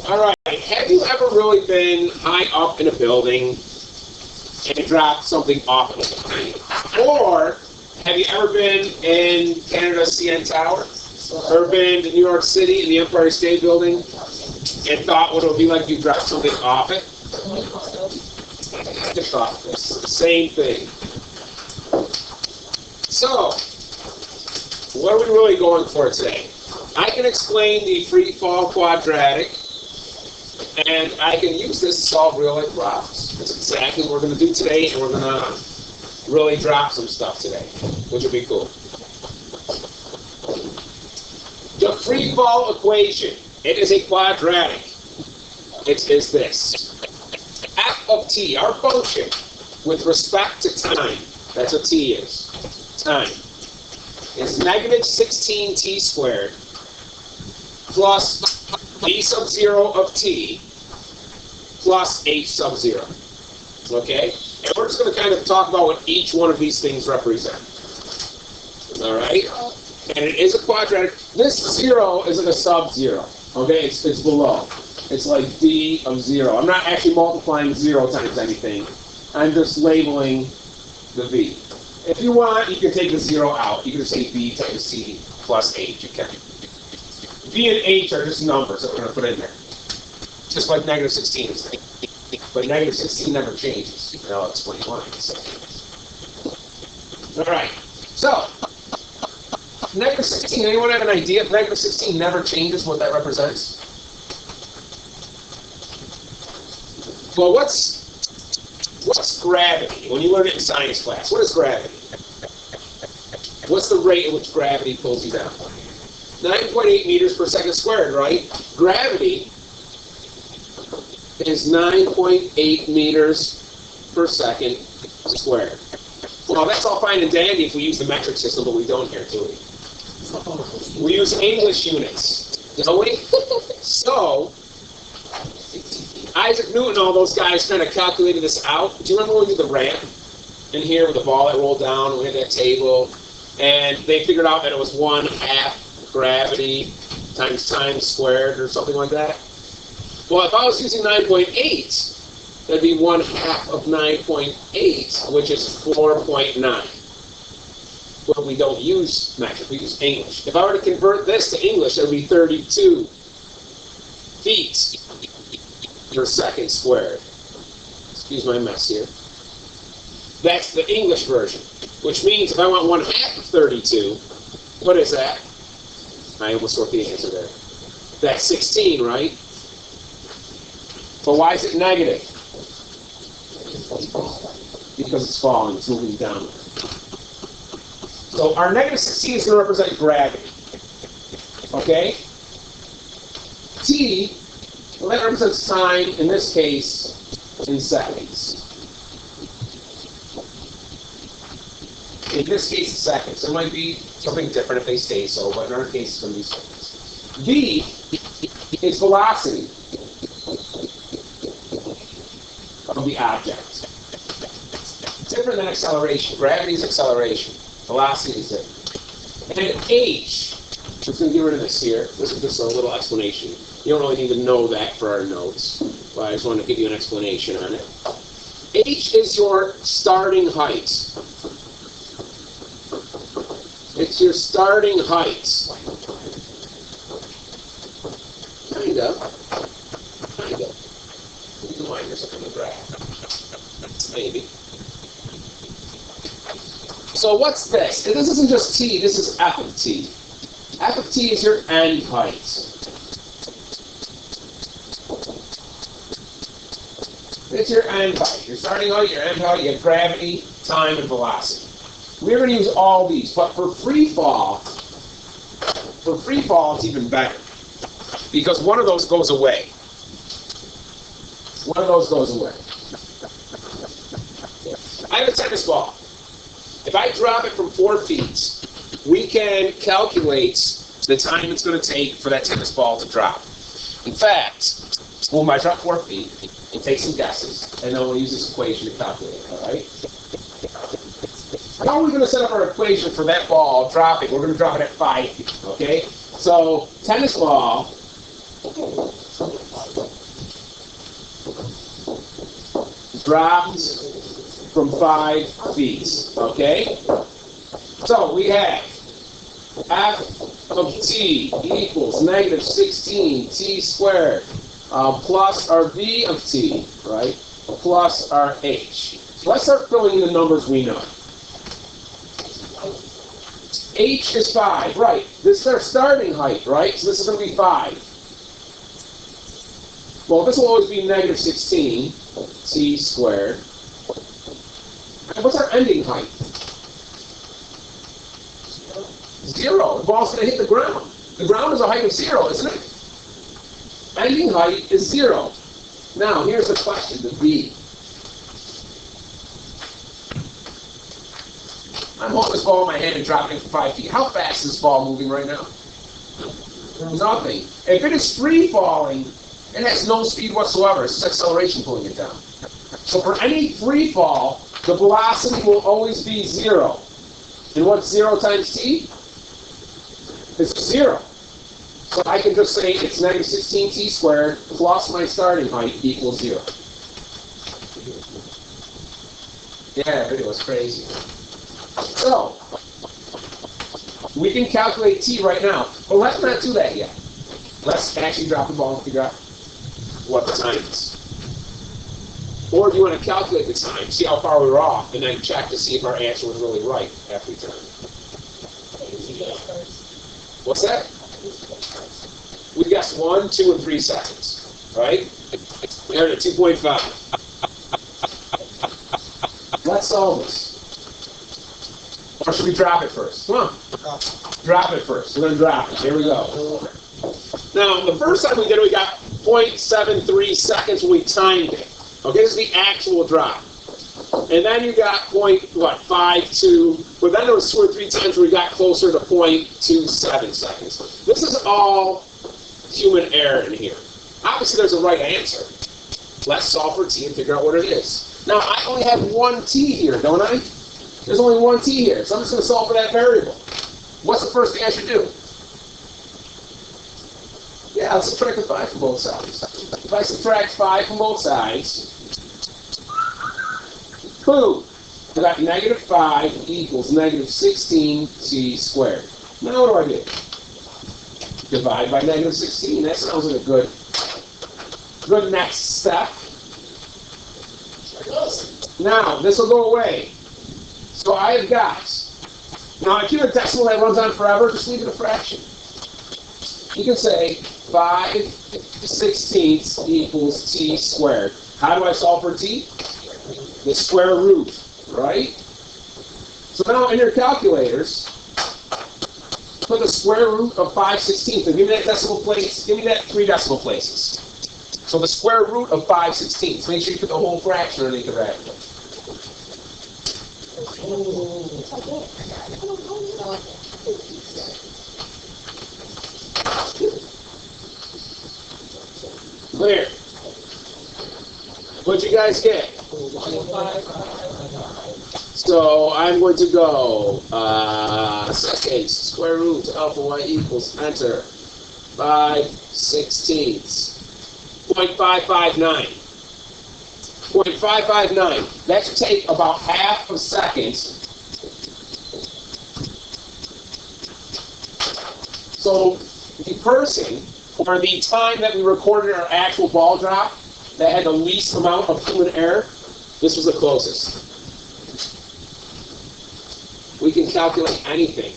All right. Have you ever really been high up in a building and dropped something off of it? Or have you ever been in Canada's CN Tower? Or been to New York City in the Empire State Building and thought what it would be like if you dropped something off it? I just thought this. Same thing. So, what are we really going for today? I can explain the free fall quadratic, and I can use this to solve real-life problems. That's exactly what we're going to do today, and we're going to really drop some stuff today, which will be cool. The free fall equation, it is a quadratic. It is this. F of t, our function, with respect to time, that's what t is, time, is negative 16t squared plus b sub 0 of t plus h sub 0. Okay? And we're just going to kind of talk about what each one of these things represent. All right? And it is a quadratic. This 0 isn't a sub-zero. Okay? It's below. It's like d of 0. I'm not actually multiplying 0 times anything. I'm just labeling the v. If you want, you can take the 0 out. You can just say b times c plus h. You can. V and h are just numbers that we're going to put in there. Just like negative 16 is there. But negative 16 never changes. And I'll explain why in a second. All right. So, negative 16, anyone have an idea if negative 16 never changes what that represents? Well, what's gravity? When you learn it in science class, what is gravity? What's the rate at which gravity pulls you down? 9.8 meters per second squared, right? Gravity is 9.8 meters per second squared. Well, that's all fine and dandy if we use the metric system, but we don't here, do we? We use English units, don't we? So, Isaac Newton and all those guys kind of calculated this out. Do you remember when we did the ramp in here with the ball that rolled down and we had that table? And they figured out that it was 1/2 gravity times time squared or something like that. Well, if I was using 9.8, that'd be 1/2 of 9.8, which is 4.9. Well, we don't use metric, we use English. If I were to convert this to English, it would be 32 feet per second squared. Excuse my mess here. That's the English version, which means if I want 1/2 of 32, what is that? I almost wrote the answer there. That's 16, right? But why is it negative? Because it's falling, it's moving down. So our negative 16 is going to represent gravity. Okay? T, well, that represents time, in this case, in seconds. In this case, it's seconds. It might be something different if they stay so, but in our case, it's going to be seconds. V is velocity of the object. Different than acceleration. Gravity is acceleration. Velocity is it. And H, I'm just going to get rid of this here. This is just a little explanation. You don't really need to know that for our notes, but I just want to give you an explanation on it. H is your starting height. It's your starting height. Kind of. You can line yourself in the graph. Maybe. So what's this? This isn't just t, this is f of t. F of t is your end height. It's your end height. Your starting height, your end height, you have gravity, time, and velocity. We're going to use all these, but for free fall, it's even better. Because one of those goes away. One of those goes away. I have a tennis ball. If I drop it from 4 feet, we can calculate the time it's going to take for that tennis ball to drop. In fact, we'll measure up 4 feet and take some guesses, and then we'll use this equation to calculate it, all right? How are we going to set up our equation for that ball dropping? We're going to drop it at 5 feet, okay? So, tennis ball dropped from 5 feet. Okay? So we have f of t equals negative 16 t squared plus our v of t, right, plus our h. So let's start filling in the numbers we know. H is 5, right. This is our starting height, right? So this is going to be 5. Well, this will always be negative 16 t squared. And what's our ending height? 0. The ball's going to hit the ground. The ground is a height of 0, isn't it? Ending height is 0. Now, here's the question, the v. I'm holding this ball in my hand and dropping it from 5 feet. How fast is this ball moving right now? Nothing. If it is free falling, it has no speed whatsoever. It's just acceleration pulling it down. So for any free fall, the velocity will always be 0. And what's 0 times t? It's 0. So I can just say it's negative 16 t squared plus my starting height equals 0. Yeah, it was crazy. So, we can calculate t right now. But let's not do that yet. Let's actually drop the ball and figure out what the time is. Or do you want to calculate the time, see how far we were off, and then check to see if our answer was really right after we turn. What's that? We guessed 1, 2, and 3 seconds, right? We're at 2.5. Let's solve this. Or should we drop it first? Come on. Drop it first. We're going to drop it. Here we go. Now, the first time we did it, we got 0.73 seconds when we timed it. Okay, this is the actual drop. And then you got 0.52, but then there was 2 or 3 times where we got closer to 0.27 seconds. This is all human error in here. Obviously, there's a right answer. Let's solve for t and figure out what it is. Now, I only have 1 t here, don't I? There's only 1 t here, so I'm just going to solve for that variable. What's the first thing I should do? Yeah, let's subtract the 5 from both sides. If I subtract 5 from both sides, boom, I got negative 5 equals negative 16 t squared. Now what do? Divide by negative 16. That sounds like a good next step. Now, this will go away. So I've got, now if you have a decimal that runs on forever, just leave it a fraction. You can say 5/16 equals t squared. How do I solve for t? The square root, right? So now in your calculators, put the square root of 5/16. And give me that decimal place, give me that 3 decimal places. So the square root of 5/16. Make sure you put the whole fraction underneath the bracket. Clear. What'd you guys get? So I'm going to go second square root of y equals enter 5/16. 0.559. 0.559. That should take about half a second. So the person, or the time that we recorded our actual ball drop, that had the least amount of human error, this was the closest. We can calculate anything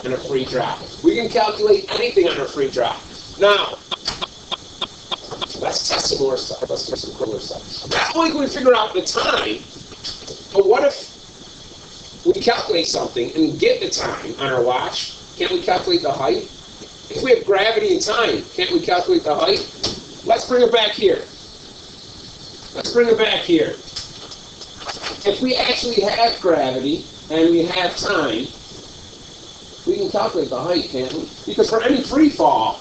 in a free drop. We can calculate anything on a free drop. Now, let's test some more stuff. Let's do some cooler stuff. Not only can we figure out the time, but what if we calculate something and get the time on our watch? Can't we calculate the height? If we have gravity and time, can't we calculate the height? Let's bring it back here. Let's bring it back here. If we actually have gravity and we have time, we can calculate the height, can't we? Because for any free fall,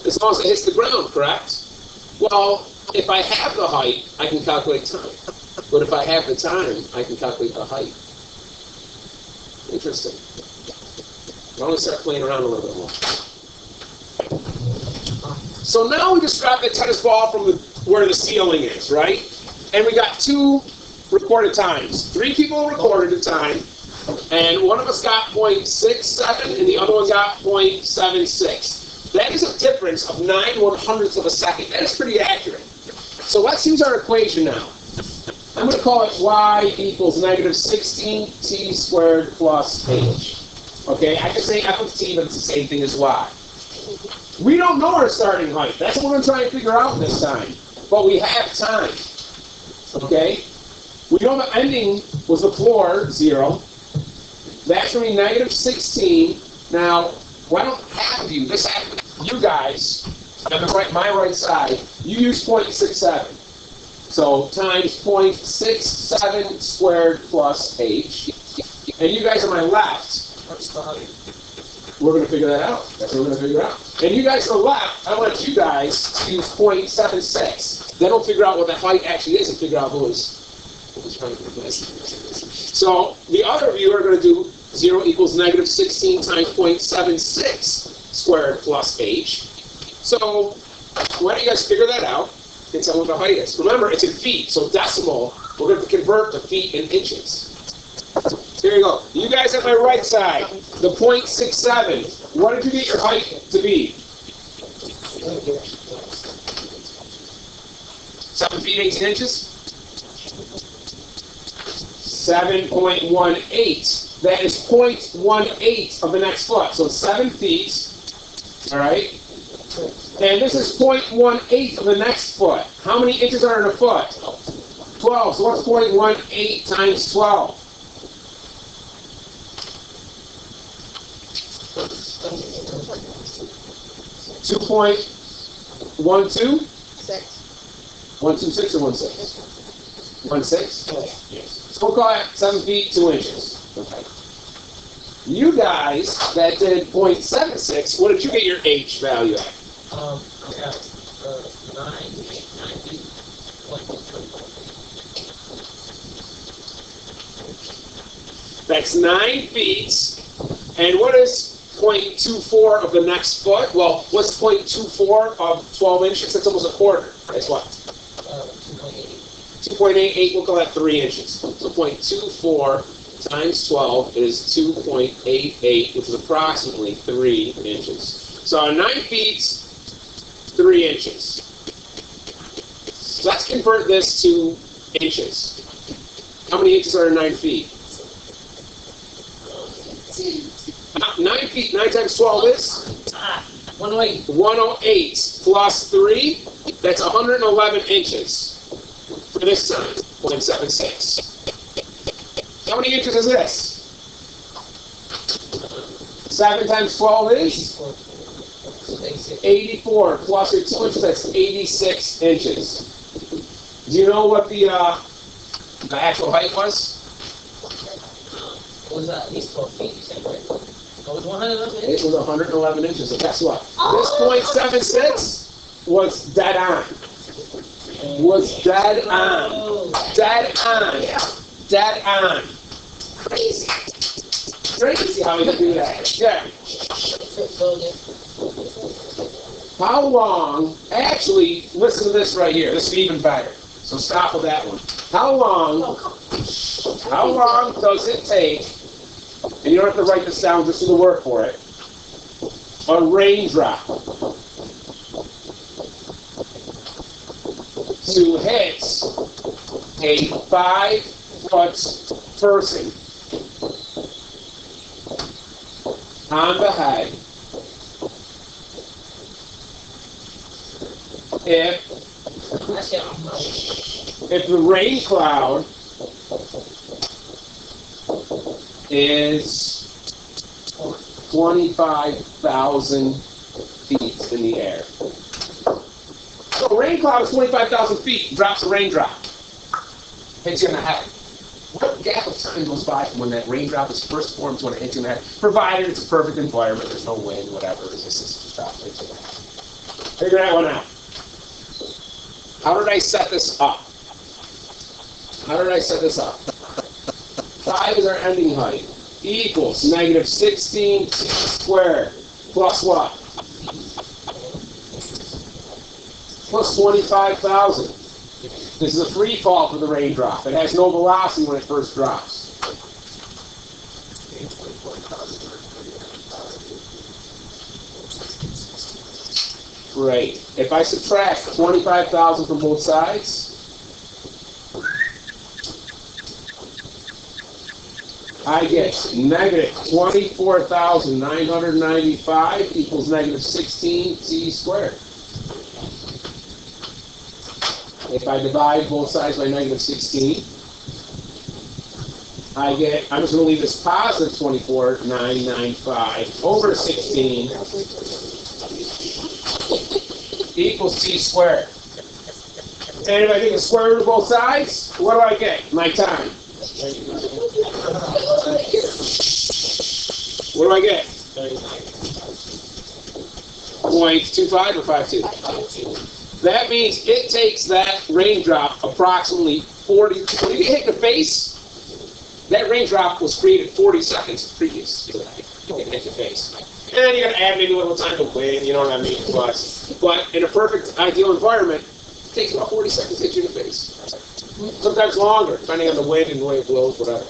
as long as it hits the ground, correct? Well, if I have the height, I can calculate time. But if I have the time, I can calculate the height. Interesting. Why don't we start playing around a little bit more? So now we just grab the tennis ball from where the ceiling is, right? And we got 2 recorded times. 3 people recorded the time, and one of us got 0.67 and the other one got 0.76. That is a difference of 9/100ths of a second. That is pretty accurate. So let's use our equation now. I'm going to call it y equals negative 16t squared plus h. Okay, I can say f of t, but it's the same thing as y. We don't know our starting height. That's what we're going to try and figure out this time. But we have time. Okay? We know the ending was the floor, 0. That's going to be negative 16. Now, why don't half of you, you guys, on my right side, you use 0.67. So times 0.67 squared plus h. And you guys on my left, we're going to figure that out. That's what we're going to figure out. And you guys on the left, I want you guys to use 0.76. Then we'll figure out what that height actually is and figure out who is trying to do this. So the other of you are going to do 0 equals negative 16 times 0.76 squared plus h. So why don't you guys figure that out and tell me what the height is? Remember, it's in feet, so decimal, we're going to convert the feet in inches. Here you go. You guys at my right side, the 0.67. What did you get your height to be? 7 feet 18 inches? 7.18. That is 0.18 of the next foot. So 7 feet. All right? And this is 0.18 of the next foot. How many inches are in a foot? 12. So what's 0.18 times 12? 2.12? 6. 126 or 16? 16? Yes. So we'll call it 7 feet 2 inches. Okay. You guys that did 0.76, what did you get your h value at? I got 9 feet. That's 9 feet. And what is 0.24 of the next foot? Well, what's 0.24 of 12 inches? That's almost a quarter. That's what? 2.88. We'll call that 3 inches. So 0.24 times 12 is 2.88, which is approximately 3 inches. So 9 feet, 3 inches. So let's convert this to inches. How many inches are in 9 feet? 9 feet, 9 times 12 is? 108. 108 plus 3, that's 111 inches for this time, 0.76. How many inches is this? 7 times 12 is? 84 plus your 2 inches, that's 86 inches. Do you know what the actual height was? What was that? At least 12 feet, you said, right? It was 111 It inches? was 111 inches, so guess what? This 0.76 was dead on. Was dead on. Dead on. Dead on. Crazy. Crazy how we can do that. Yeah. How long, actually, listen to this right here. This is even better. So stop with that one. How long does it take, and you don't have to write this down, just do the work for it, a raindrop to hit a 5-foot person on the head if the rain cloud is 25,000 feet in the air. So a rain cloud is 25,000 feet, drops a raindrop, hits you in the head. What gap of time goes by from when that raindrop is first formed to when it hits you in the head? Provided it's a perfect environment, there's no wind, whatever, it's just drop hits you in the head. Figure that one out. How did I set this up? 5 is our ending height. Equals negative 16 squared plus what? plus 25,000. This is a free fall for the raindrop. It has no velocity when it first drops. Great. If I subtract 25,000 from both sides, I get negative 24,995 equals negative 16t squared. If I divide both sides by negative 16, I get, I'm just going to leave this positive 24,995 over 16 equals t squared. And if I take the square root of both sides, what do I get? My time. What do I get? 0.25 or 52? That means it takes that raindrop approximately 40. When you get hit in the face, that raindrop was created 40 seconds previous to that. You get hit in the face. And you got to add maybe a little time to wind, you know what I mean? But in a perfect, ideal environment, it takes about 40 seconds to hit you in the face. Sometimes longer, depending on the wind and the way it blows, whatever.